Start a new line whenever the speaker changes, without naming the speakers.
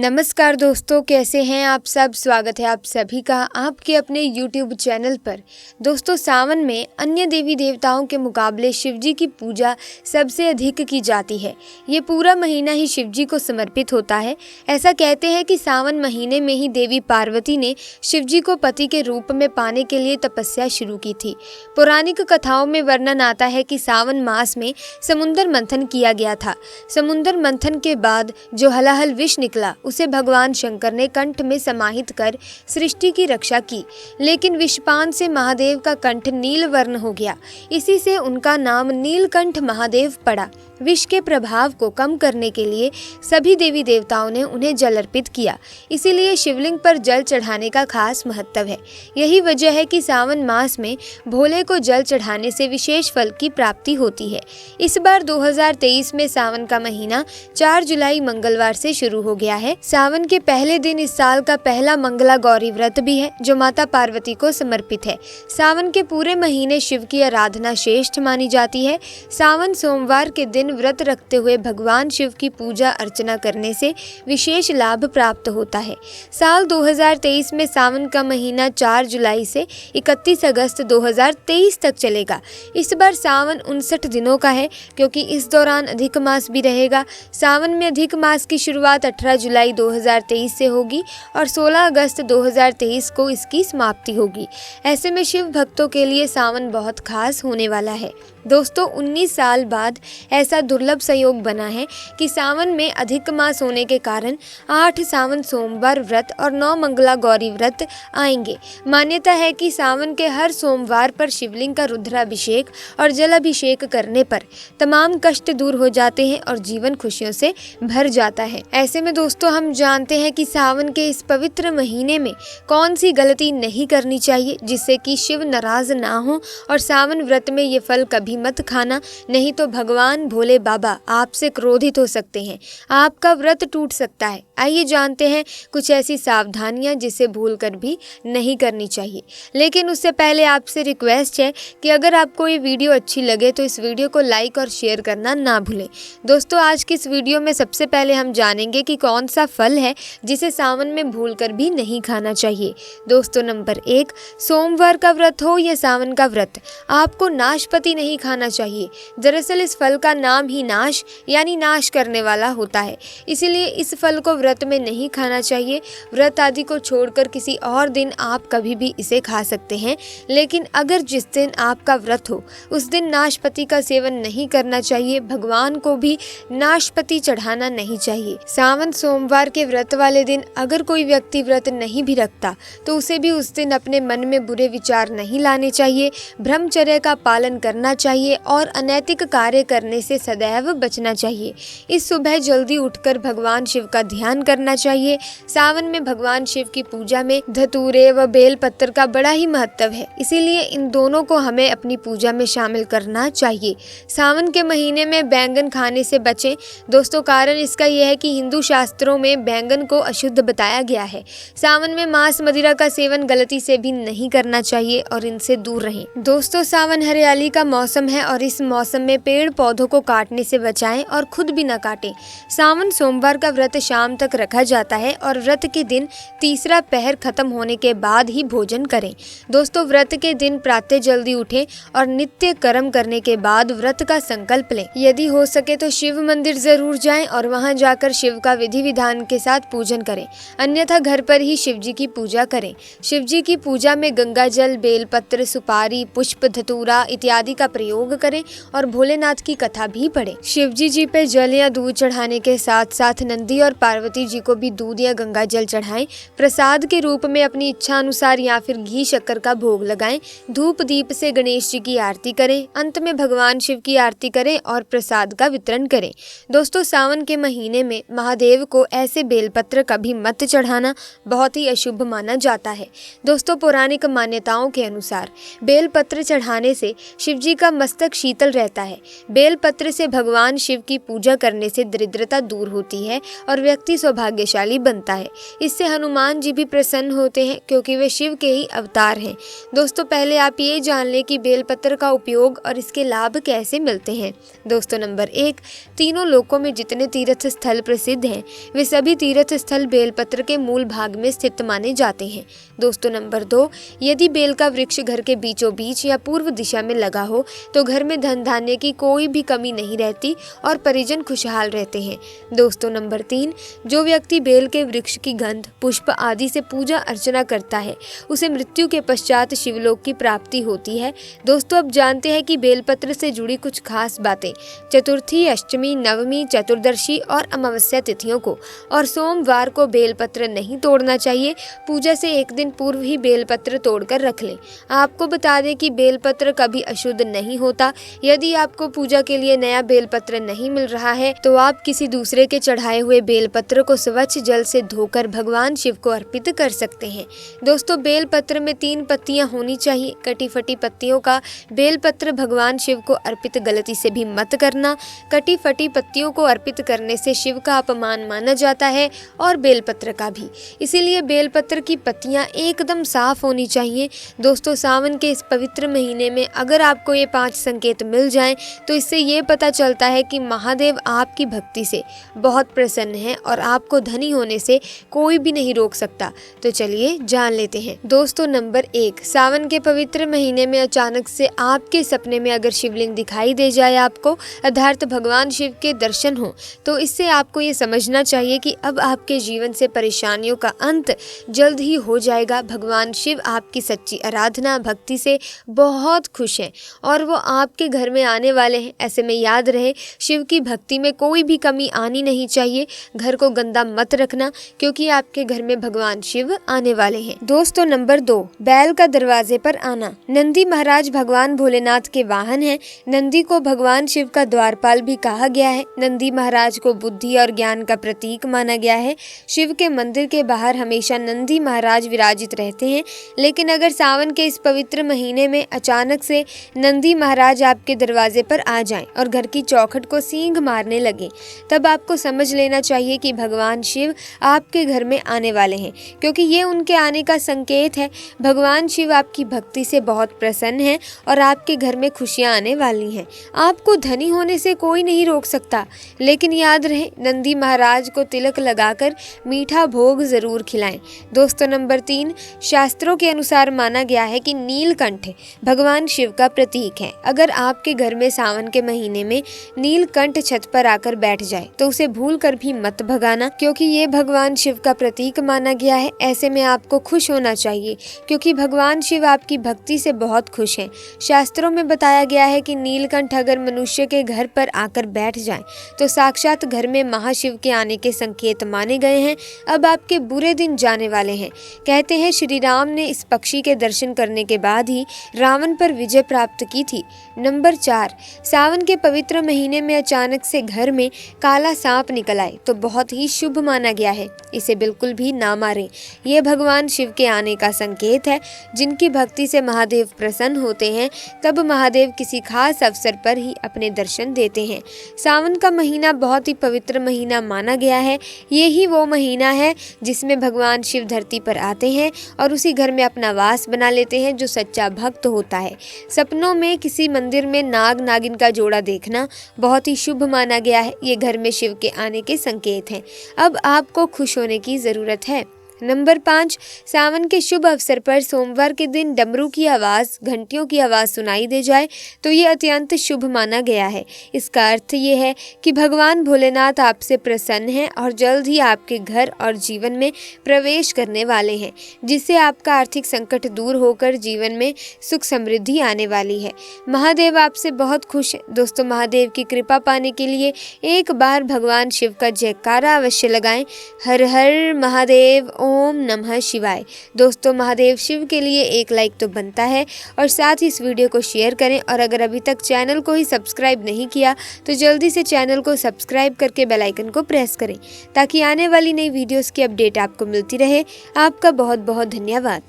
नमस्कार दोस्तों, कैसे हैं आप सब। स्वागत है आप सभी का आपके अपने YouTube चैनल पर। दोस्तों, सावन में अन्य देवी देवताओं के मुकाबले शिवजी की पूजा सबसे अधिक की जाती है। ये पूरा महीना ही शिवजी को समर्पित होता है। ऐसा कहते हैं कि सावन महीने में ही देवी पार्वती ने शिवजी को पति के रूप में पाने के लिए तपस्या शुरू की थी। पौराणिक कथाओं में वर्णन आता है कि सावन मास में समुद्र मंथन किया गया था। समुद्र मंथन के बाद जो हलाहल विष निकला उसे भगवान शंकर ने कंठ में समाहित कर सृष्टि की रक्षा की, लेकिन विषपान से महादेव का कंठ नील वर्ण हो गया। इसी से उनका नाम नीलकंठ महादेव पड़ा। विष के प्रभाव को कम करने के लिए सभी देवी देवताओं ने उन्हें जल अर्पित किया। इसीलिए शिवलिंग पर जल चढ़ाने का खास महत्व है। यही वजह है कि सावन मास में भोले को जल चढ़ाने से विशेष फल की प्राप्ति होती है। इस बार 2023 में सावन का महीना 4 जुलाई मंगलवार से शुरू हो गया है। सावन के पहले दिन इस साल का पहला मंगला गौरी व्रत भी है, जो माता पार्वती को समर्पित है। सावन के पूरे महीने शिव की आराधना श्रेष्ठ मानी जाती है। सावन सोमवार के दिन व्रत रखते हुए भगवान शिव की पूजा अर्चना करने से विशेष लाभ प्राप्त होता है। साल 2023 में सावन का महीना 4 जुलाई से 31 अगस्त 2023 तक चलेगा। इस बार सावन 59 दिनों का है, क्योंकि इस दौरान अधिक मास भी रहेगा। सावन में अधिक मास की शुरुआत 18 जुलाई 2023 से होगी और 16 अगस्त 2023 को इसकी समाप्ति होगी। ऐसे में शिव भक्तों के लिए सावन बहुत खास होने वाला है। दोस्तों, 19 साल बाद ऐसा दुर्लभ संयोग बना है कि सावन में अधिक मास होने के कारण 8 सावन सोमवार व्रत और 9 मंगला गौरी व्रत आएंगे। मान्यता है कि सावन के हर सोमवार पर शिवलिंग का रुद्राभिषेक और जलाभिषेक करने पर तमाम कष्ट दूर हो जाते हैं और जीवन खुशियों से भर जाता है। ऐसे में दोस्तों, हम जानते हैं कि सावन के इस पवित्र महीने में कौन सी गलती नहीं करनी चाहिए जिससे कि शिव नाराज ना हो। और सावन व्रत में ये फल कभी मत खाना, नहीं तो भगवान भोले बाबा आपसे क्रोधित हो सकते हैं, आपका व्रत टूट सकता है। आइए जानते हैं कुछ ऐसी सावधानियां जिसे भूलकर भी नहीं करनी चाहिए। लेकिन उससे पहले आपसे रिक्वेस्ट है कि अगर आपको ये वीडियो अच्छी लगे तो इस वीडियो को लाइक और शेयर करना ना भूलें। दोस्तों, आज की इस वीडियो में सबसे पहले हम जानेंगे कि कौन सा फल है जिसे सावन में भूलकर भी नहीं खाना चाहिए। दोस्तों, नंबर 1, सोमवार का व्रत हो या सावन का व्रत, आपको नाशपाती नहीं खाना चाहिए। दरअसल इस फल का नाम ही नाश यानी नाश करने वाला होता है, इसीलिए इस फल को व्रत में नहीं खाना चाहिए। व्रत आदि को छोड़कर किसी और दिन आप कभी भी इसे खा सकते हैं, लेकिन अगर जिस दिन आपका व्रत हो उस दिन नाशपाती का सेवन नहीं करना चाहिए। भगवान को भी नाशपाती चढ़ाना नहीं चाहिए। सावन सोमवार के व्रत वाले दिन अगर कोई व्यक्ति व्रत नहीं भी रखता तो उसे भी उस दिन अपने मन में बुरे विचार नहीं लाने चाहिए। ब्रह्मचर्य का पालन करना चाहिए और अनैतिक कार्य करने से सदैव बचना चाहिए। इस सुबह जल्दी उठकर भगवान शिव का ध्यान करना चाहिए। सावन में भगवान शिव की पूजा में धतूरे व बेल पत्र का बड़ा ही महत्व है, इसीलिए इन दोनों को हमें अपनी पूजा में शामिल करना चाहिए। सावन के महीने में बैंगन खाने से बचें। दोस्तों, कारण इसका यह है कि हिंदू शास्त्रों में बैंगन को अशुद्ध बताया गया है। सावन में मांस मदिरा का सेवन गलती से भी नहीं करना चाहिए और इनसे दूर रहें। दोस्तों, सावन हरियाली का मौसम है और इस मौसम में पेड़ पौधों को काटने से बचाएं और खुद भी न काटें। सावन सोमवार का व्रत शाम तक रखा जाता है और व्रत के दिन तीसरा पहर खत्म होने के बाद ही भोजन करें। दोस्तों, व्रत के दिन प्रातः जल्दी उठें और नित्य कर्म करने के बाद व्रत का संकल्प लें। यदि हो सके तो शिव मंदिर जरूर जाएं और वहां जाकर शिव का विधि विधान के साथ पूजन करें, अन्यथा घर पर ही शिव जी की पूजा करें। शिव जी की पूजा में गंगा जल, बेलपत्र, सुपारी, पुष्प, धतूरा इत्यादि का प्रयोग करें और भोलेनाथ की कथा भी पढ़ें। शिवजी जी पे जल या दूध चढ़ाने के साथ साथ नंदी और पार्वती जी को भी दूध या गंगा जल चढ़ाएं। प्रसाद के रूप में अपनी इच्छा अनुसार या फिर घी शक्कर का भोग लगाएं। धूप दीप से गणेश जी की आरती करें। अंत में भगवान शिव की आरती करें और प्रसाद का वितरण करें। दोस्तों, सावन के महीने में महादेव को ऐसे बेलपत्र कभी मत चढ़ाना, बहुत ही अशुभ माना जाता है। दोस्तों, पौराणिक मान्यताओं के अनुसार बेलपत्र चढ़ाने से शिवजी का मस्तक शीतल रहता है। बेलपत्र से भगवान शिव की पूजा करने से दरिद्रता दूर होती है और व्यक्ति सौभाग्यशाली बनता है। इससे हनुमान जी भी प्रसन्न होते हैं क्योंकि वे शिव के ही अवतार हैं। दोस्तों, पहले आप ये जान लें कि बेलपत्र का उपयोग और इसके लाभ कैसे मिलते हैं। दोस्तों, नंबर 1, तीनों लोकों में जितने तीर्थ स्थल प्रसिद्ध हैं वे सभी तीर्थ स्थल बेलपत्र के मूल भाग में स्थित माने जाते हैं। दोस्तों, नंबर 2, यदि बेल का वृक्ष घर के बीचों बीच या पूर्व दिशा में लगा हो तो घर में धन धान्य की कोई भी कमी नहीं रहती और परिजन खुशहाल रहते हैं। दोस्तों, नंबर 3, जो व्यक्ति बेल के वृक्ष की गंध, पुष्प आदि से पूजा अर्चना करता है उसे मृत्यु के पश्चात शिवलोक की प्राप्ति होती है। दोस्तों, अब जानते हैं कि बेलपत्र से जुड़ी कुछ खास बातें। चतुर्थी, अष्टमी, नवमी, चतुर्दशी और अमावस्या तिथियों को और सोमवार को बेलपत्र नहीं तोड़ना चाहिए। पूजा से एक दिन पूर्व ही बेलपत्र तोड़कर रख लें। आपको बता दें कि बेलपत्र कभी अशुद्ध नहीं होता। यदि आपको पूजा के लिए नया बेलपत्र नहीं मिल रहा है तो आप किसी दूसरे के चढ़ाए हुए बेलपत्र को स्वच्छ जल से धोकर भगवान शिव को अर्पित कर सकते हैं। दोस्तों, बेलपत्र में 3 पत्तियां होनी चाहिए। कटी फटी पत्तियों का बेलपत्र भगवान शिव को अर्पित गलती से भी मत करना। कटी फटी पत्तियों को अर्पित करने से शिव का अपमान माना जाता है और बेलपत्र का भी। इसीलिए बेलपत्र की पत्तियां एकदम साफ होनी चाहिए। दोस्तों, सावन के इस पवित्र महीने में अगर आपको ये 5 संकेत मिल जाएं तो इससे ये पता चलता है कि महादेव आपकी भक्ति से बहुत प्रसन्न हैं और आपको धनी होने से कोई भी नहीं रोक सकता। तो चलिए जान लेते हैं। दोस्तों, नंबर 1, सावन के पवित्र महीने में अचानक से आपके सपने में अगर शिवलिंग दिखाई दे जाए, आपको अर्थात भगवान शिव के दर्शन हो, तो इससे आपको ये समझना चाहिए कि अब आपके जीवन से परेशानियों का अंत जल्द ही हो जाएगा। भगवान शिव आपकी सच्ची आराधना भक्ति से बहुत खुश हैं और वो आपके घर में आने वाले हैं। ऐसे में याद रहे, शिव की भक्ति में कोई भी कमी आनी नहीं चाहिए। घर को गंदा मत रखना क्योंकि आपके घर में भगवान शिव आने वाले हैं। दोस्तों, नंबर 2, बैल का दरवाजे पर आना। नंदी महाराज भगवान भोलेनाथ के वाहन हैं। नंदी को भगवान शिव का द्वारपाल भी कहा गया है। नंदी महाराज को बुद्धि और ज्ञान का प्रतीक माना गया है। शिव के मंदिर के बाहर हमेशा नंदी महाराज विराजित रहते हैं। लेकिन अगर सावन के इस पवित्र महीने में अचानक से नंदी महाराज आपके दरवाजे पर आ जाएं और घर की चौखट को सींग मारने लगे, तब आपको समझ लेना चाहिए कि भगवान शिव आपके घर में आने वाले हैं, क्योंकि ये उनके आने का संकेत है। भगवान शिव आपकी भक्ति से बहुत प्रसन्न हैं और आपके घर में खुशियां आने वाली हैं। आपको धनी होने से कोई नहीं रोक सकता, लेकिन याद रहे, नंदी महाराज को तिलक लगाकर मीठा भोग जरूर खिलाएं। दोस्तों, नंबर 3, शास्त्रों के अनुसार माना गया है कि नीलकंठ भगवान शिव का प्रतीक है। अगर आपके घर में सावन के महीने में नीलकंठ छत पर आकर बैठ जाए तो उसे भूल कर भी मत भगाना, क्योंकि ये भगवान शिव का प्रतीक माना गया है। ऐसे में आपको खुश होना चाहिए क्योंकि भगवान शिव आपकी भक्ति से बहुत खुश हैं। शास्त्रों में बताया गया है कि नीलकंठ अगर मनुष्य के घर पर आकर बैठ जाए तो साक्षात घर में महाशिव के आने के संकेत माने गए हैं। अब आपके बुरे दिन जाने वाले हैं। कहते हैं श्री राम ने इस पक्षी के दर्शन करने के बाद ही रावण पर विजय प्राप्त की थी। नंबर 4, सावन के पवित्र महीने में अचानक से घर में काला सांप निकल आए तो बहुत ही शुभ माना गया है। इसे बिल्कुल भी ना मारें। यह भगवान शिव के आने का संकेत है। जिनकी भक्ति से महादेव प्रसन्न होते हैं, तब महादेव किसी खास अवसर पर ही अपने दर्शन देते हैं। सावन का महीना बहुत ही पवित्र महीना माना गया है। ये ही वो महीना है जिसमें भगवान शिव धरती पर आते हैं और उसी घर में अपना वास बना लेते हैं जो सच्चा भक्त होता है। सपनों में किसी मंदिर में नाग नागिन का जोड़ा देखना बहुत ही शुभ माना गया है। ये घर में शिव के आने के संकेत हैं। अब आपको खुश होने की जरूरत है। नंबर 5, सावन के शुभ अवसर पर सोमवार के दिन डमरू की आवाज़, घंटियों की आवाज़ सुनाई दे जाए तो ये अत्यंत शुभ माना गया है। इसका अर्थ ये है कि भगवान भोलेनाथ आपसे प्रसन्न हैं और जल्द ही आपके घर और जीवन में प्रवेश करने वाले हैं, जिससे आपका आर्थिक संकट दूर होकर जीवन में सुख समृद्धि आने वाली है। महादेव आपसे बहुत खुश हैं। दोस्तों, महादेव की कृपा पाने के लिए एक बार भगवान शिव का जयकारा अवश्य लगाएं। हर हर महादेव, ओम नमः शिवाय। दोस्तों, महादेव शिव के लिए एक लाइक तो बनता है और साथ ही इस वीडियो को शेयर करें। और अगर अभी तक चैनल को ही सब्सक्राइब नहीं किया तो जल्दी से चैनल को सब्सक्राइब करके बेल आइकन को प्रेस करें ताकि आने वाली नई वीडियोस की अपडेट आपको मिलती रहे। आपका बहुत बहुत धन्यवाद।